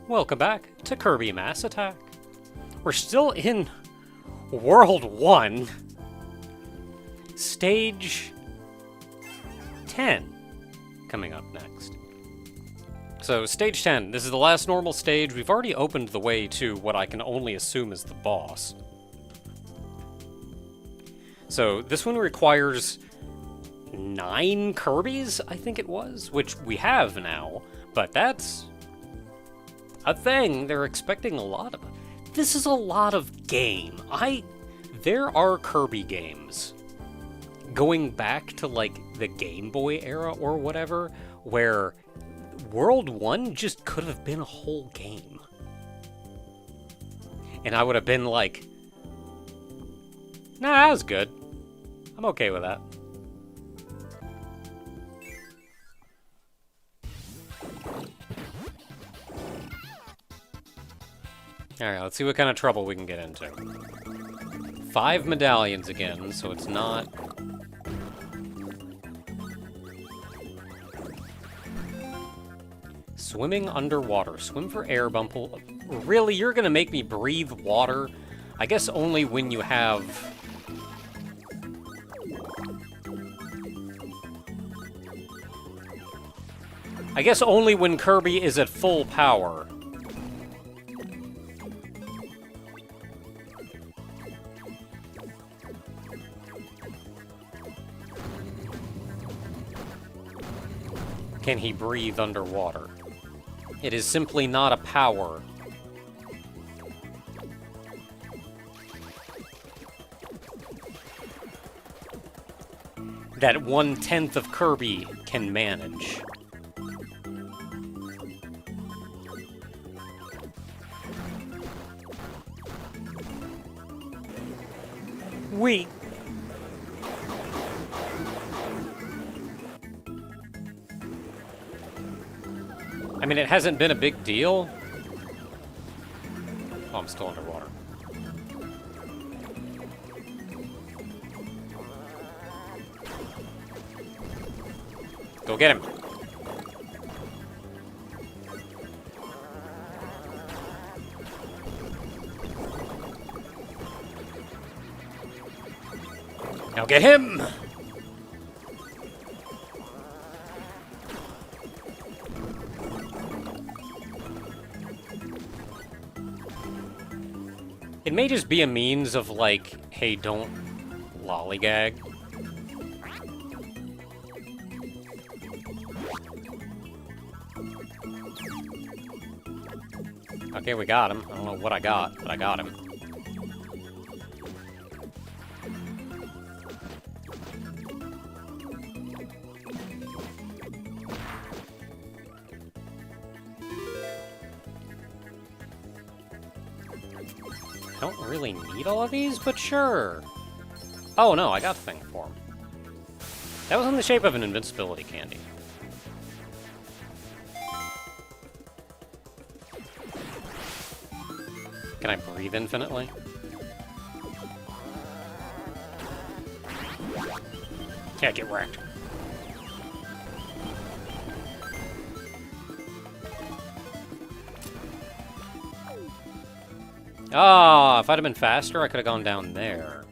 Welcome back to Kirby Mass Attack. We're still in World 1, Stage 10, coming up next. So, Stage 10, this is the last normal stage. We've already opened the way to what I can only assume is the boss. So, this one requires 9 Kirbys, I think it was, which we have now, but that's a thing. They're expecting a lot of it. This is a lot of game. There are Kirby games going back to, like, the Game Boy era or whatever, where World 1 just could have been a whole game. And I would have been like, nah, that was good. I'm okay with that. Alright, let's see what kind of trouble we can get into. 5 medallions again, so it's not... Swimming underwater. Swim for air bumble. Really? You're gonna make me breathe water? I guess only when you have... I guess only when Kirby is at full power. Can he breathe underwater? It is simply not a power. That 1/10 of Kirby can manage. Wait. I mean, it hasn't been a big deal. Oh, I'm still underwater. Go get him. Now get him! It may just be a means of, like, hey, don't lollygag. Okay, we got him. I don't know what I got, but I got him. I don't really need all of these, but sure. Oh no, I got the thing for him. That was in the shape of an invincibility candy. Can I breathe infinitely? Yeah, get wrecked. Ah, if I'd have been faster, I could have gone down there.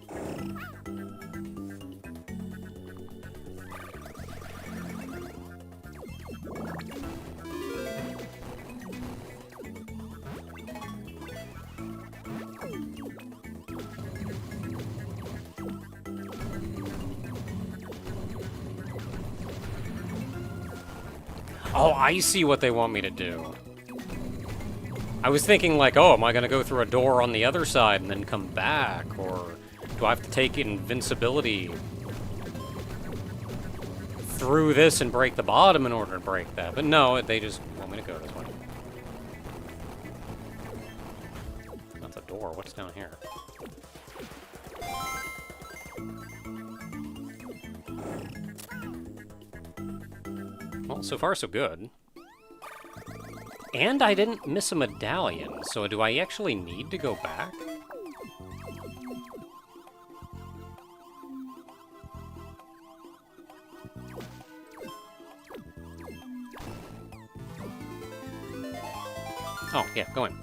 Oh, I see what they want me to do. I was thinking, like, oh, am I gonna go through a door on the other side and then come back? Or do I have to take invincibility through this and break the bottom in order to break that? But no, they just want me to go this way. That's a door. What's down here? Well, so far so good. And I didn't miss a medallion, so do I actually need to go back? Oh, yeah, go in.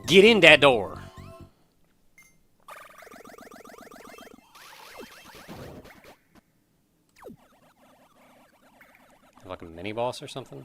Get in that door! Like a mini-boss or something?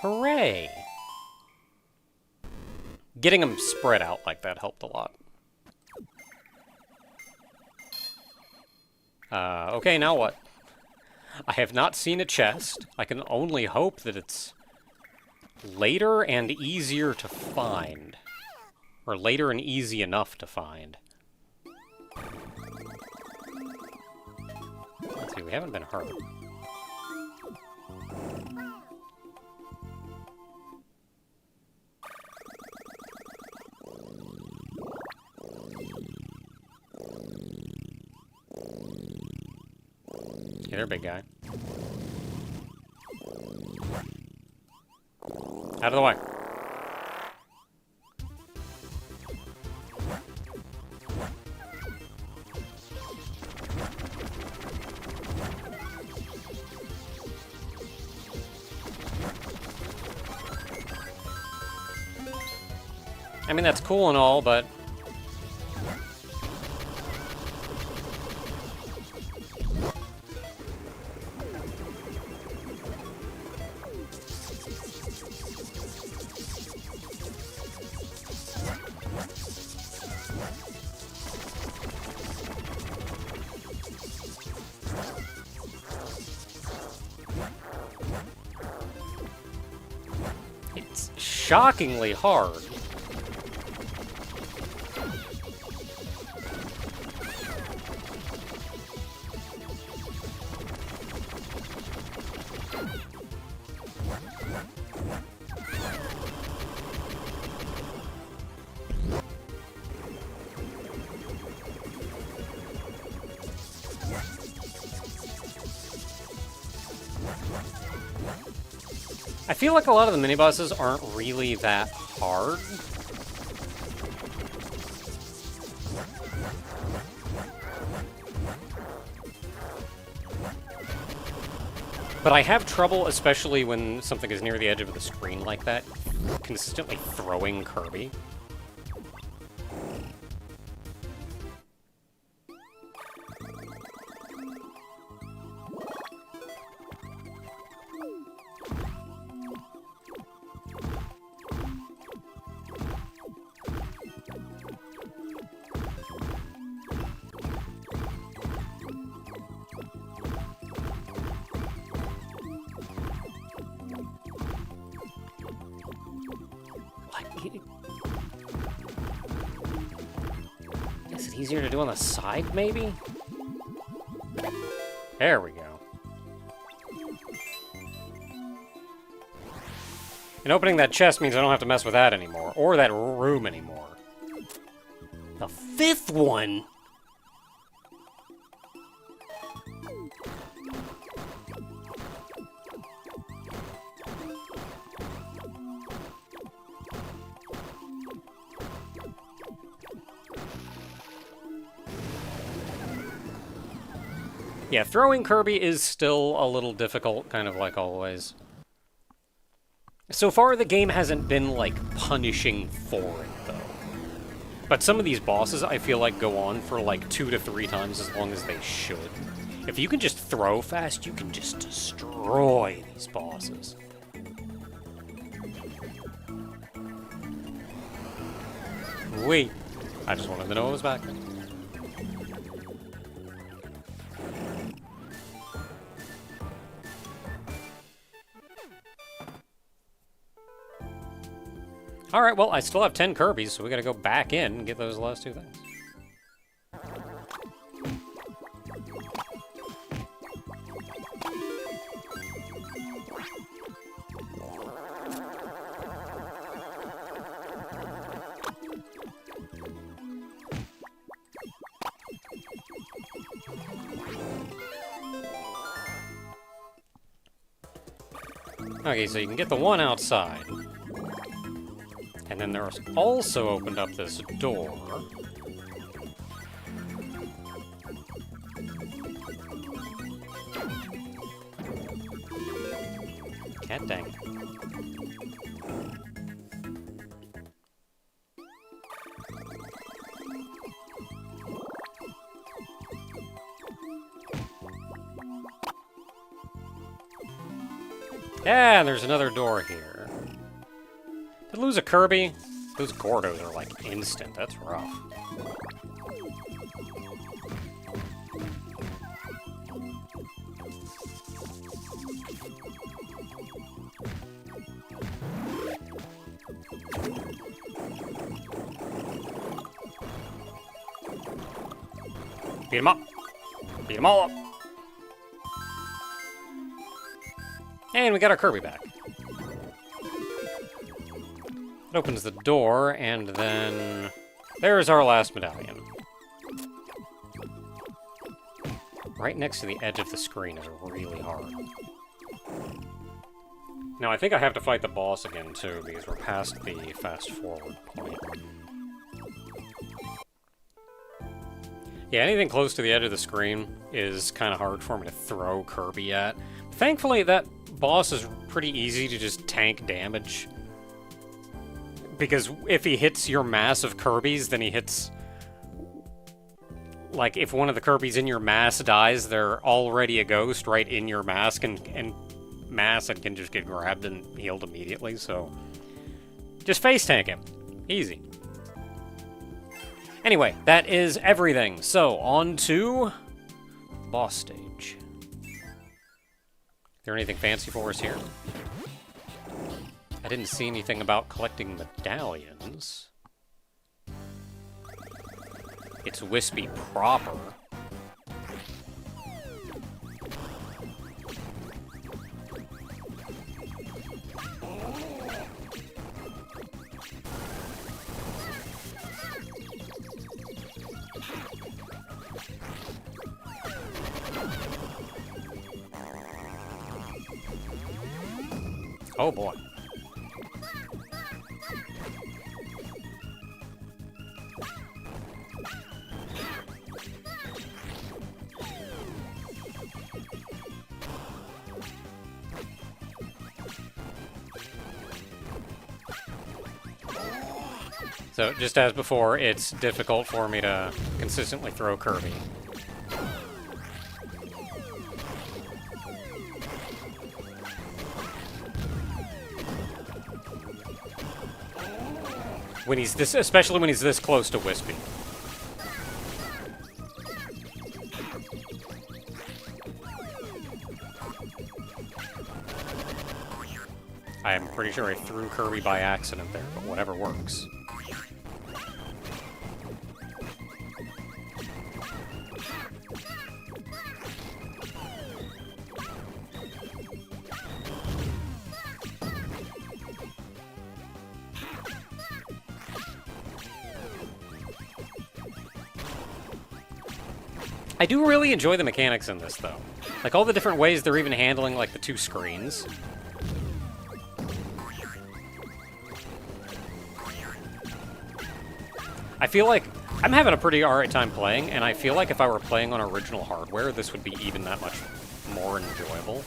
Hooray! Getting them spread out like that helped a lot. Okay, now what? I have not seen a chest. I can only hope that it's later and easier to find. Or later and easy enough to find. Let's see, we haven't been hurt. Get her, big guy. Out of the way. I mean, that's cool and all, but... it's shockingly hard. I feel like a lot of the mini-bosses aren't really that hard. But I have trouble, especially when something is near the edge of the screen like that, consistently throwing Kirby. Is it easier to do on the side, maybe? There we go. And opening that chest means I don't have to mess with that anymore, or that room anymore. The fifth one? Yeah, throwing Kirby is still a little difficult, kind of like always. So far, the game hasn't been, like, punishing for it, though. But some of these bosses, I feel like, go on for, like, 2 to 3 times as long as they should. If you can just throw fast, you can just destroy these bosses. Wait. I just wanted to know what was back there. Alright, well, I still have 10 Kirbys, so we gotta go back in and get those last 2 things. Okay, so you can get the one outside. And then there's also opened up this door. God dang it. Yeah, and there's another door here. Did I lose a Kirby? Those Gordos are like instant. That's rough. Beat him up. Beat them all up. And we got our Kirby back. It opens the door, and then there's our last medallion. Right next to the edge of the screen is really hard. Now, I think I have to fight the boss again, too, because we're past the fast-forward point. Yeah, anything close to the edge of the screen is kind of hard for me to throw Kirby at. Thankfully, that boss is pretty easy to just tank damage. Because if he hits your mass of Kirby's, then he hits... Like, if one of the Kirby's in your mass dies, they're already a ghost right in your mask and mass and can just get grabbed and healed immediately, so... Just face tank him. Easy. Anyway, that is everything. So, on to... boss stage. Is there anything fancy for us here? I didn't see anything about collecting medallions. It's Wispy proper. Oh boy. So, just as before, it's difficult for me to consistently throw Kirby. When he's this, especially when he's this close to Wispy. I am pretty sure I threw Kirby by accident there, but whatever works. I do really enjoy the mechanics in this, though. Like, all the different ways they're even handling, like, the two screens. I feel like I'm having a pretty alright time playing, and I feel like if I were playing on original hardware, this would be even that much more enjoyable.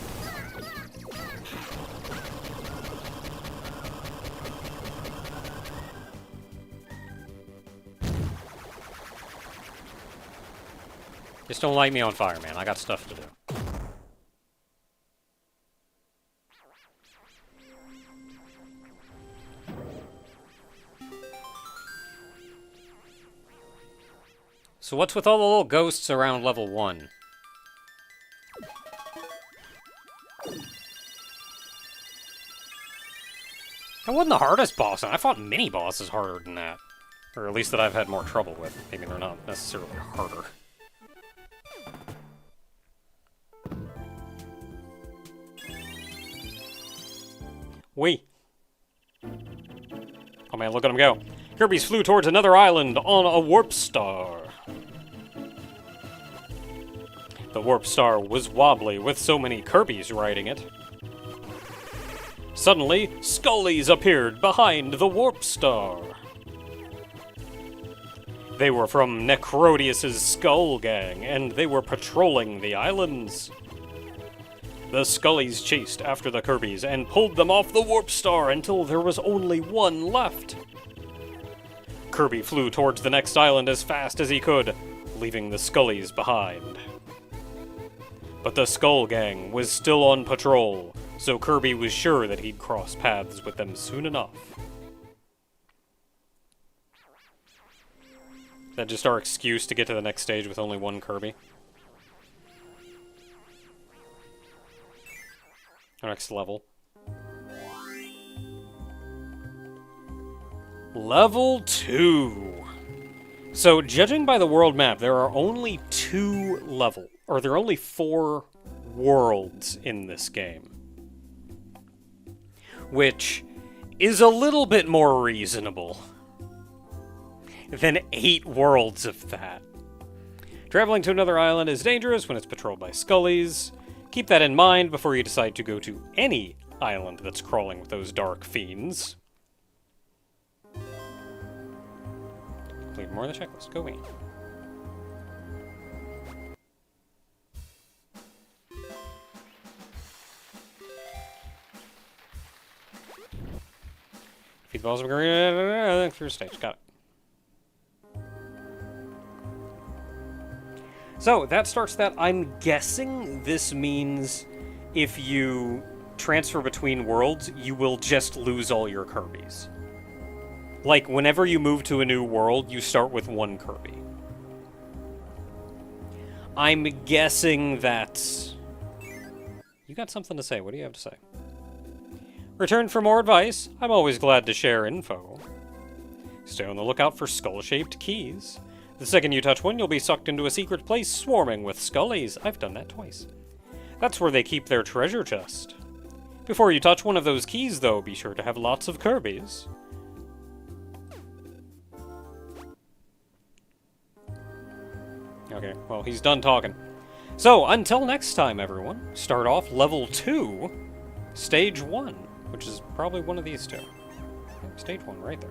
Just don't light me on fire, man. I got stuff to do. So what's with all the little ghosts around level 1? That wasn't the hardest boss, and I fought mini-bosses harder than that. Or at least that I've had more trouble with. Maybe they're not necessarily harder. Wee. Oh man, look at him go. Kirby's flew towards another island on a warp star. The warp star was wobbly with so many Kirbys riding it. Suddenly, Scullies appeared behind the Warp Star. They were from Necrodius's Skull Gang, and they were patrolling the islands. The Scullies chased after the Kirbys and pulled them off the Warp Star until there was only one left. Kirby flew towards the next island as fast as he could, leaving the Scullies behind. But the Skull Gang was still on patrol, so Kirby was sure that he'd cross paths with them soon enough. Is that just our excuse to get to the next stage with only one Kirby? Our next level. Level 2. So, judging by the world map, there are only 2 levels, or there are only 4 worlds in this game. Which is a little bit more reasonable than 8 worlds of that. Traveling to another island is dangerous when it's patrolled by Scullies. Keep that in mind before you decide to go to any island that's crawling with those dark fiends. Complete more of the checklist. Go me. Feed balls of green through stage. Got it. So, that starts that. I'm guessing this means if you transfer between worlds, you will just lose all your Kirbys. Like, whenever you move to a new world, you start with 1 Kirby. I'm guessing that... You got something to say. What do you have to say? Return for more advice. I'm always glad to share info. Stay on the lookout for skull-shaped keys. The second you touch one, you'll be sucked into a secret place swarming with Scullies. I've done that twice. That's where they keep their treasure chest. Before you touch one of those keys, though, be sure to have lots of Kirbys. Okay, well, he's done talking. So, until next time, everyone, start off level 2, stage 1, which is probably one of these two. Stage 1 right there.